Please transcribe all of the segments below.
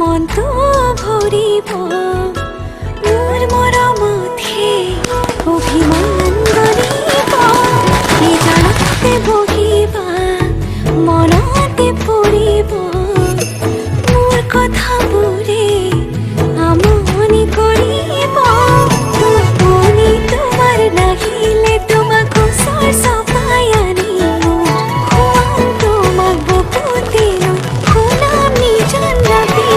মনটো ভৰিব মোৰ মৰমতহে অভিমান গঢ়িব নিজানতে বহিবা মনতে পৰিব মোৰ কথাবোৰে আমনি কৰিব টোপনি তোমাৰ নাহিলে তোমাক ওচৰ চপাই আনিব শুৱাম তোমাক বুকুতে লৈ শুনাম নিজান ৰাতি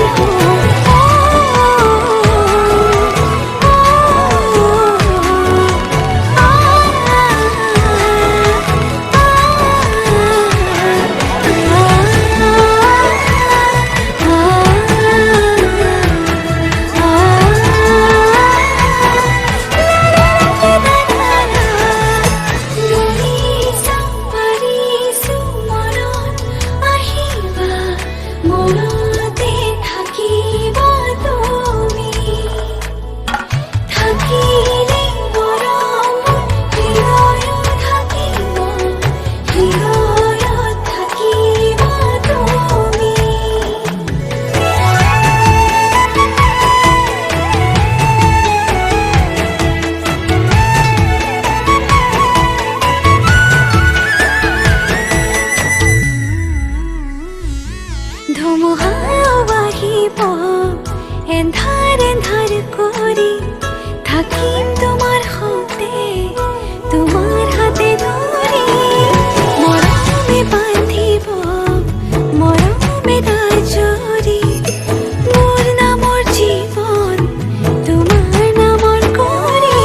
ধুমুহাও আহিব এন্ধাৰ এন্ধাৰ কৰি থাকিম তোমাৰ সৈতে তোমাৰ হাতে ধৰি মৰমে বান্ধিব মৰমে দাজৰি মোৰ নামৰ জীৱন তোমাৰ নামৰ কৰি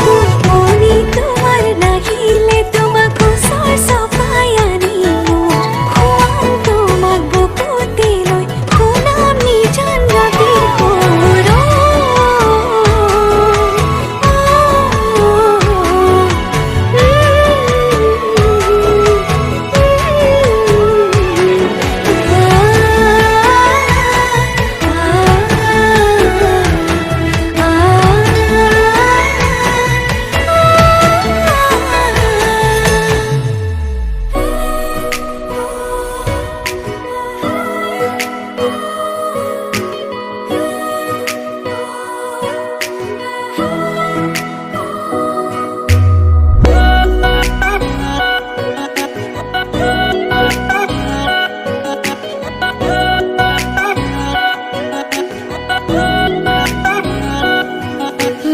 টোপনি তোমাৰ নাহিলে তোমাক ওচৰ চপাই আনিব শুৱাম তোমাক বুকুতে লৈ শুনাম নিজান ৰাতিৰ সুৰ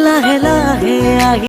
লাহে লাহে আহি